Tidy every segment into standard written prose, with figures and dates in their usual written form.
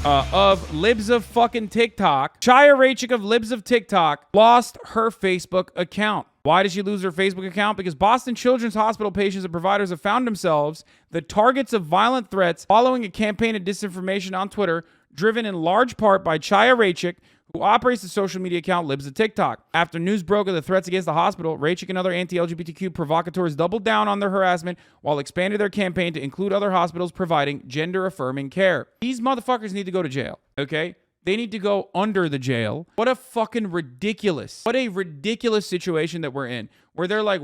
of Libs of fucking TikTok. Chaya Raichik of Libs of TikTok lost her Facebook account. Why did she lose her Facebook account? Because Boston Children's Hospital patients and providers have found themselves the targets of violent threats following a campaign of disinformation on Twitter, driven in large part by Chaya Raichik, who operates the social media account Libs of TikTok. After news broke of the threats against the hospital, Raichik and other anti-LGBTQ provocateurs doubled down on their harassment while expanding their campaign to include other hospitals providing gender-affirming care. These motherfuckers need to go to jail, okay? They need to go under the jail. What a fucking ridiculous, what a ridiculous situation that we're in, where they're like,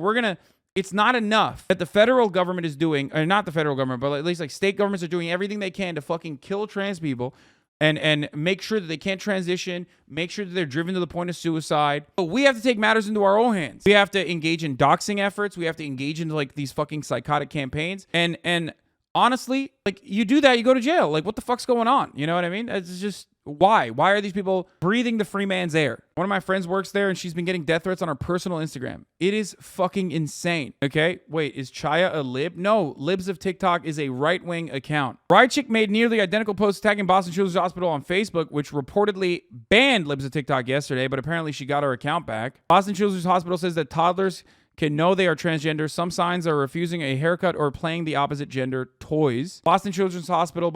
it's not enough that the federal government is doing, or not the federal government, but at least like state governments are doing everything they can to fucking kill trans people and make sure that they can't transition, make sure that they're driven to the point of suicide. But we have to take matters into our own hands. We have to engage in doxing efforts. We have to engage in like these fucking psychotic campaigns. And honestly, like you do that, you go to jail. Like what the fuck's going on? You know what I mean? It's just, why? Why are these people breathing the free man's air? One of my friends works there and she's been getting death threats on her personal Instagram. It is fucking insane. Okay, wait, is Chaya a lib? No, Libs of TikTok is a right-wing account. Raichik made nearly identical posts tagging Boston Children's Hospital on Facebook, which reportedly banned Libs of TikTok yesterday, but apparently she got her account back. Boston Children's Hospital says that toddlers can know they are transgender. Some signs are refusing a haircut or playing the opposite gender toys. Boston Children's Hospital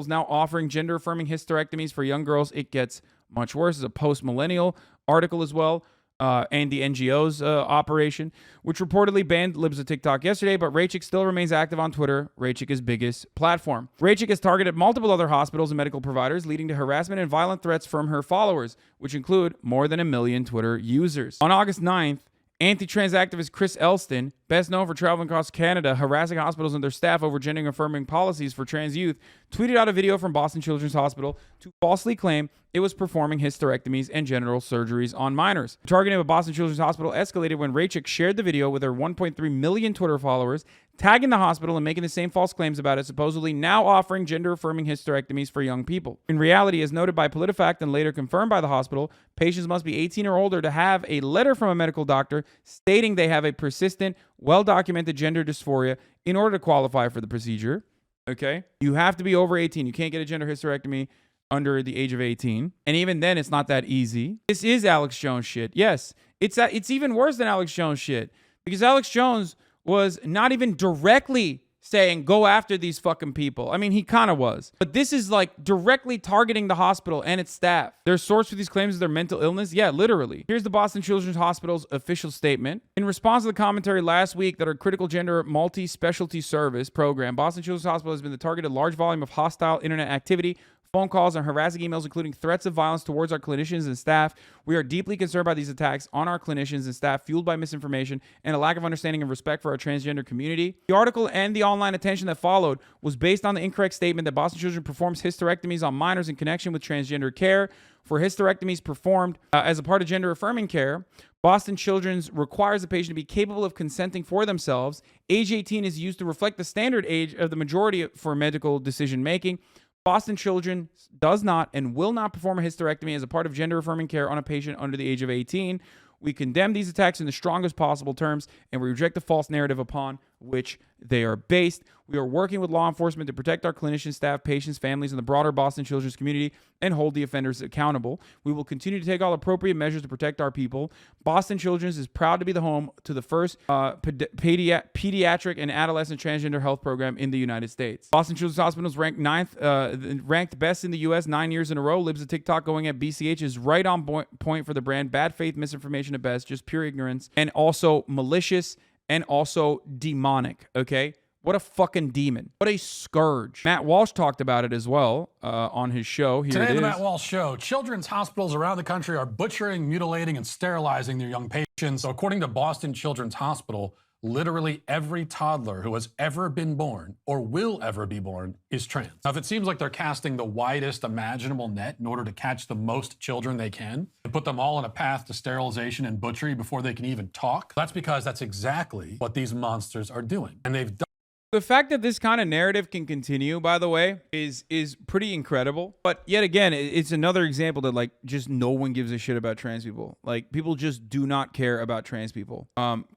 is now offering gender-affirming hysterectomies for young girls. It gets much worse. It's a post-millennial article as well, and the NGO's operation, which reportedly banned Libs of TikTok yesterday, but Raichik still remains active on Twitter, Raichik's biggest platform. Raichik has targeted multiple other hospitals and medical providers, leading to harassment and violent threats from her followers, which include more than 1 million Twitter users. On August 9th, anti-trans activist Chris Elston, best known for traveling across Canada, harassing hospitals and their staff over gender-affirming policies for trans youth, tweeted out a video from Boston Children's Hospital to falsely claim it was performing hysterectomies and genital surgeries on minors. The targeting of Boston Children's Hospital escalated when Raichik shared the video with her 1.3 million Twitter followers, tagging the hospital and making the same false claims about it, supposedly now offering gender-affirming hysterectomies for young people. In reality, as noted by PolitiFact and later confirmed by the hospital, patients must be 18 or older to have a letter from a medical doctor stating they have a persistent, well-documented gender dysphoria in order to qualify for the procedure. Okay? You have to be over 18. You can't get a gender hysterectomy under the age of 18. And even then, it's not that easy. This is Alex Jones shit. Yes, it's even worse than Alex Jones shit, because Alex Jones was not even directly saying go after these fucking people. I mean, he kind of was. But this is like directly targeting the hospital and its staff. Their source for these claims is their mental illness. Yeah, literally. Here's the Boston Children's Hospital's official statement. In response to the commentary last week that our critical gender multi-specialty service program, Boston Children's Hospital has been the target of large volume of hostile internet activity, phone calls, and harassing emails, including threats of violence towards our clinicians and staff. We are deeply concerned by these attacks on our clinicians and staff, fueled by misinformation and a lack of understanding and respect for our transgender community. The article and the online attention that followed was based on the incorrect statement that Boston Children performs hysterectomies on minors in connection with transgender care. For hysterectomies performed as a part of gender-affirming care, Boston Children's requires the patient to be capable of consenting for themselves. Age 18 is used to reflect the standard age of the majority for medical decision-making. Boston Children does not and will not perform a hysterectomy as a part of gender-affirming care on a patient under the age of 18. We condemn these attacks in the strongest possible terms, and we reject the false narrative upon which they are based. We are working with law enforcement to protect our clinicians, staff, patients, families, and the broader Boston Children's community and hold the offenders accountable. We will continue to take all appropriate measures to protect our people. Boston Children's is proud to be the home to the first pediatric and adolescent transgender health program in the United States. Boston Children's Hospital is ranked best in the U.S. 9 years in a row. Libs of TikTok going at BCH is right on point for the brand. Bad faith, misinformation at best, just pure ignorance, and also malicious and also demonic, okay? What a fucking demon. What a scourge. Matt Walsh talked about it as well on his show. Here Today it on the is. Matt Walsh Show, children's hospitals around the country are butchering, mutilating, and sterilizing their young patients. So according to Boston Children's Hospital, literally every toddler who has ever been born or will ever be born is trans. Now, if it seems like they're casting the widest imaginable net in order to catch the most children they can, and put them all on a path to sterilization and butchery before they can even talk, that's because that's exactly what these monsters are doing. And they've done The fact that this kind of narrative can continue, by the way, is pretty incredible. But yet again, it's another example that like just no one gives a shit about trans people. Like people just do not care about trans people.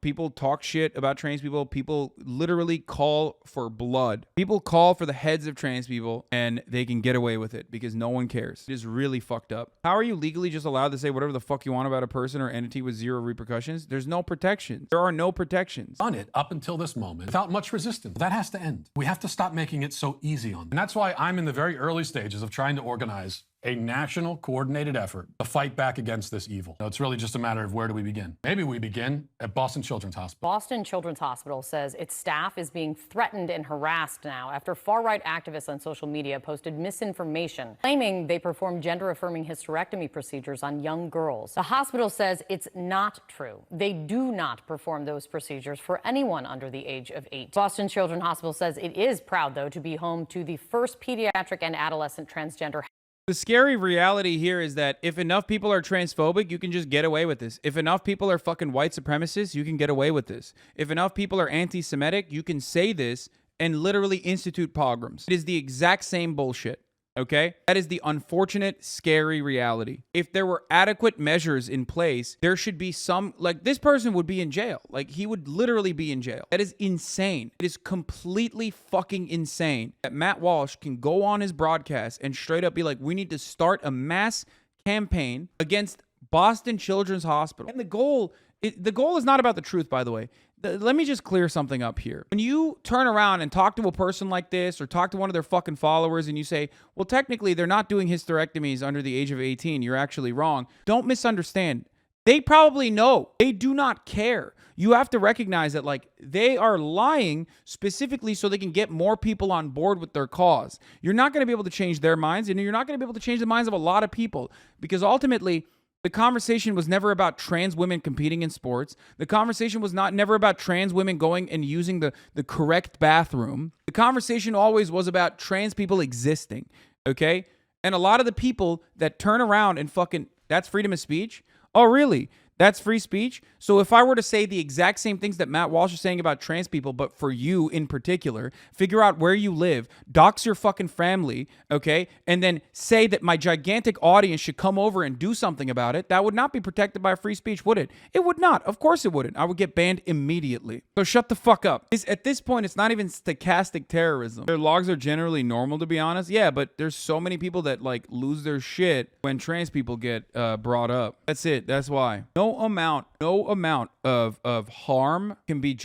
People talk shit about trans people. People literally call for blood. People call for the heads of trans people, and they can get away with it because no one cares. It is really fucked up. How are you legally just allowed to say whatever the fuck you want about a person or entity with zero repercussions? There's no protections. There are no protections. Done it up until this moment without much resistance. That has to end. We have to stop making it so easy on them. And that's why I'm in the very early stages of trying to organize a national coordinated effort to fight back against this evil. It's really just a matter of where do we begin? Maybe we begin at Boston Children's Hospital. Boston Children's Hospital says its staff is being threatened and harassed now after far-right activists on social media posted misinformation, claiming they perform gender-affirming hysterectomy procedures on young girls. The hospital says it's not true. They do not perform those procedures for anyone under the age of 8. Boston Children's Hospital says it is proud, though, to be home to the first pediatric and adolescent transgender. The scary reality here is that if enough people are transphobic, you can just get away with this. If enough people are fucking white supremacists, you can get away with this. If enough people are anti-Semitic, you can say this and literally institute pogroms. It is the exact same bullshit. Okay? That is the unfortunate, scary reality. If there were adequate measures in place, there should be some, like this person would be in jail. Like he would literally be in jail. That is insane. It is completely fucking insane that Matt Walsh can go on his broadcast and straight up be like, we need to start a mass campaign against Boston Children's Hospital. And the goal is not about the truth, by the way. Let me just clear something up here. When you turn around and talk to a person like this or talk to one of their fucking followers and you say, well, technically they're not doing hysterectomies under the age of 18. You're actually wrong. Don't misunderstand. They probably know. They do not care. You have to recognize that like they are lying specifically so they can get more people on board with their cause. You're not going to be able to change their minds, and you're not going to be able to change the minds of a lot of people because ultimately the conversation was never about trans women competing in sports. The conversation was never about trans women going and using the correct bathroom. The conversation always was about trans people existing, okay? And a lot of the people that turn around and fucking, that's freedom of speech? Oh, really? That's free speech? So if I were to say the exact same things that Matt Walsh is saying about trans people, but for you in particular, figure out where you live, dox your fucking family, okay, and then say that my gigantic audience should come over and do something about it, that would not be protected by free speech, would it? It would not. Of course it wouldn't. I would get banned immediately. So shut the fuck up. At this point, it's not even stochastic terrorism. Their logs are generally normal, to be honest. Yeah, but there's so many people that like lose their shit when trans people get brought up. That's it. That's why. No amount of harm can be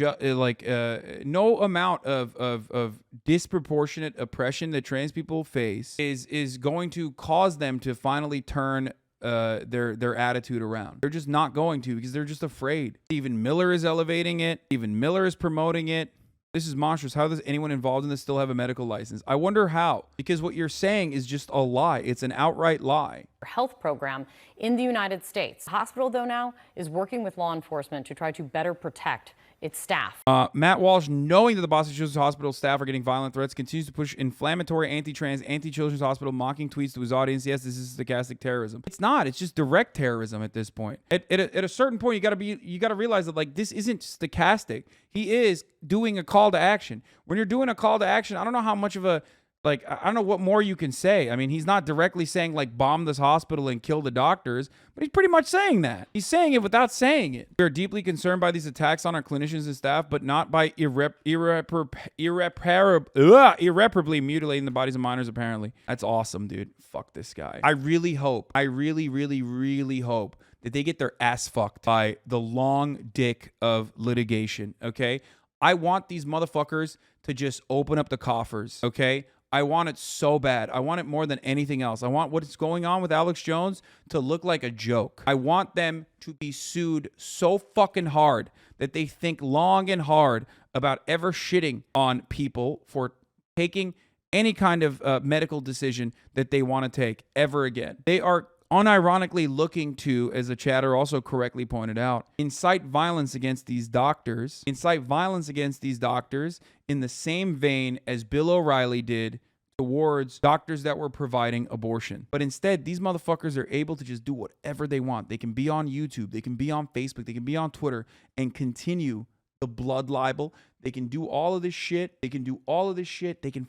no amount of disproportionate oppression that trans people face is going to cause them to finally turn their attitude around. They're just not going to because they're just afraid. Stephen Miller is elevating it. Stephen Miller is promoting it. This is monstrous. How does anyone involved in this still have a medical license? I wonder how, because what you're saying is just a lie. It's an outright lie. Health program in the United States. The hospital, though, now is working with law enforcement to try to better protect its staff. Matt Walsh, knowing that the Boston Children's Hospital staff are getting violent threats, continues to push inflammatory anti-trans, anti-Children's Hospital mocking tweets to his audience. Yes, this is stochastic terrorism. It's not. It's just direct terrorism at this point. At a certain point, you gotta realize that like this isn't stochastic. He is doing a call to action. When you're doing a call to action, I don't know how much of a like, I don't know what more you can say. I mean, he's not directly saying, like, bomb this hospital and kill the doctors, but he's pretty much saying that. He's saying it without saying it. We are deeply concerned by these attacks on our clinicians and staff, but not by irreparably mutilating the bodies of minors, apparently. That's awesome, dude. Fuck this guy. I really hope, I really, really, really hope that they get their ass fucked by the long dick of litigation, okay? I want these motherfuckers to just open up the coffers, okay? I want it so bad. I want it more than anything else. I want what's going on with Alex Jones to look like a joke. I want them to be sued so fucking hard that they think long and hard about ever shitting on people for taking any kind of medical decision that they want to take ever again. They are unironically looking to, as the chatter also correctly pointed out, incite violence against these doctors in the same vein as Bill O'Reilly did towards doctors that were providing abortion. But instead, these motherfuckers are able to just do whatever they want. They can be on YouTube, they can be on Facebook, they can be on Twitter, and continue the blood libel. They can do all of this shit. They can do all of this shit. They can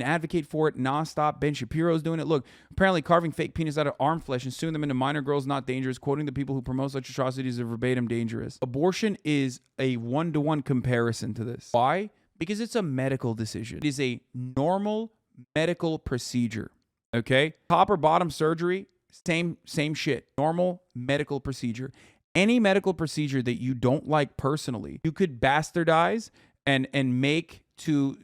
advocate for it nonstop. Ben Shapiro's doing it. Look, apparently carving fake penis out of arm flesh and suing them into minor girls not dangerous, quoting the people who promote such atrocities are verbatim dangerous. Abortion is a one-to-one comparison to this. Why? Because it's a medical decision. It is a normal medical procedure. Okay? Top or bottom surgery, same shit. Normal medical procedure. Any medical procedure that you don't like personally, you could bastardize and make to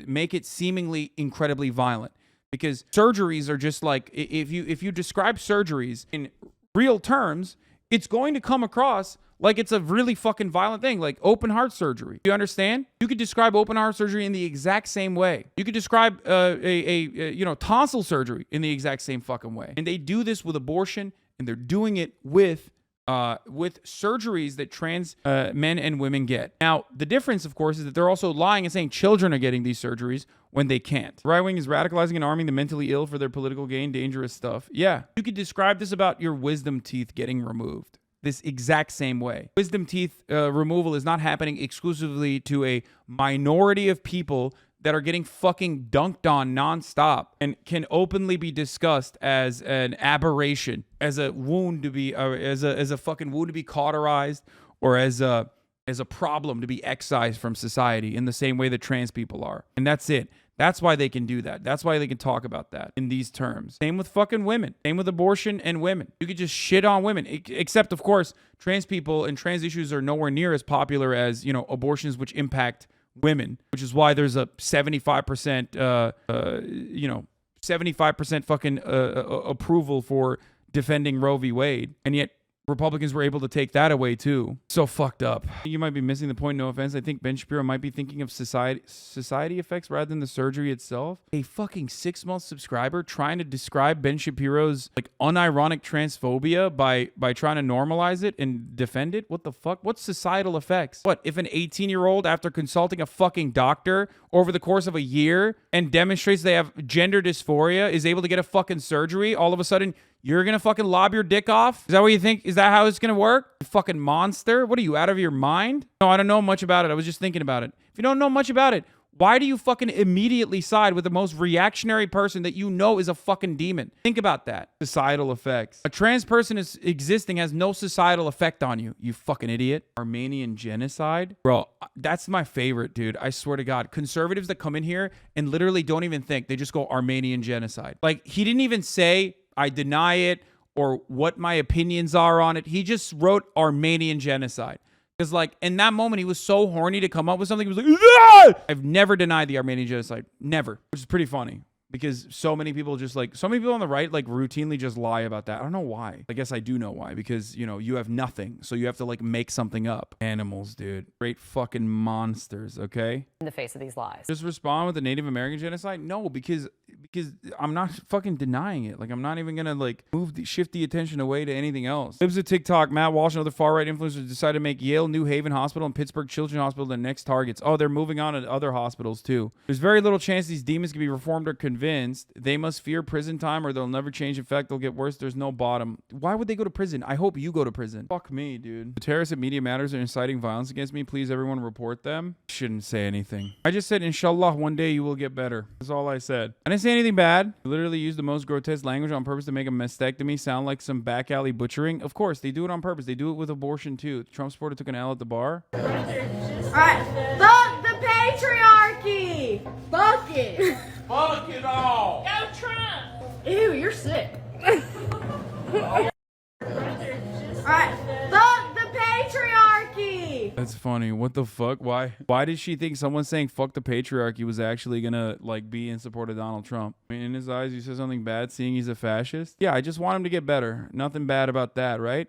make it seemingly incredibly violent. Because surgeries are just like, if you describe surgeries in real terms, it's going to come across like it's a really fucking violent thing, like open heart surgery. You understand? You could describe open heart surgery in the exact same way. You could describe tonsil surgery in the exact same fucking way. And they do this with abortion, and they're doing it with surgeries that trans men and women get. Now, the difference, of course, is that they're also lying and saying children are getting these surgeries when they can't. Right wing is radicalizing and arming the mentally ill for their political gain, dangerous stuff. Yeah, you could describe this about your wisdom teeth getting removed this exact same way. Wisdom teeth removal is not happening exclusively to a minority of people that are getting fucking dunked on nonstop and can openly be discussed as an aberration, as a wound to be, as a fucking wound to be cauterized, or as a problem to be excised from society in the same way that trans people are. And that's it. That's why they can do that. That's why they can talk about that in these terms. Same with fucking women. Same with abortion and women. You could just shit on women. Except, of course, trans people and trans issues are nowhere near as popular as, abortions which impact women, which is why there's a 75%, 75% fucking approval for defending Roe v. Wade. And yet Republicans were able to take that away too. So fucked up. You might be missing the point, no offense. I think Ben Shapiro might be thinking of society effects rather than the surgery itself. A fucking 6-month subscriber trying to describe Ben Shapiro's like unironic transphobia by trying to normalize it and defend it. What the fuck? What's societal effects? What if an 18-year-old, after consulting a fucking doctor over the course of a year and demonstrates they have gender dysphoria, is able to get a fucking surgery, all of a sudden you're going to fucking lob your dick off? Is that what you think? Is that how it's going to work? You fucking monster. What are you, out of your mind? No, I don't know much about it. I was just thinking about it. If you don't know much about it, why do you fucking immediately side with the most reactionary person that you know is a fucking demon? Think about that. Societal effects. A trans person is existing has no societal effect on you, you fucking idiot. Armenian genocide? Bro, that's my favorite, dude. I swear to God. Conservatives that come in here and literally don't even think. They just go Armenian genocide. Like, he didn't even say, I deny it, or what my opinions are on it. He just wrote Armenian genocide. Because, like, in that moment, he was so horny to come up with something. He was like, ah! I've never denied the Armenian genocide. Never. Which is pretty funny. Because so many people on the right, like, routinely just lie about that. I don't know why. I guess I do know why. Because, you have nothing. So you have to, like, make something up. Animals, dude. Great fucking monsters, okay? In the face of these lies. Just respond with the Native American genocide? No, because I'm not fucking denying it. Like, I'm not even gonna, like, shift the attention away to anything else. Libs of TikTok, Matt Walsh and other far-right influencers decided to make Yale New Haven Hospital and Pittsburgh Children's Hospital their next targets. Oh, they're moving on to other hospitals, too. There's very little chance these demons can be reformed or convinced. They must fear prison time or they'll never change. In fact, they'll get worse. There's no bottom. Why would they go to prison? I hope you go to prison. Fuck me, dude. The terrorists at Media Matters are inciting violence against me. Please, everyone, report them. Shouldn't say anything. I just said, inshallah, one day you will get better. That's all I said. I didn't say anything bad. I literally used the most grotesque language on purpose to make a mastectomy sound like some back alley butchering. Of course, they do it on purpose. They do it with abortion, too. The Trump supporter took an L at the bar. All right. Fuck the patriarchy. Fuck it. Fuck it all. Go Trump. Ew, you're sick. All right. Fuck the patriarchy. That's funny. What the fuck? Why did she think someone saying fuck the patriarchy was actually gonna, like, be in support of Donald Trump? I mean, in his eyes, you said something bad seeing he's a fascist? Yeah, I just want him to get better. Nothing bad about that, right?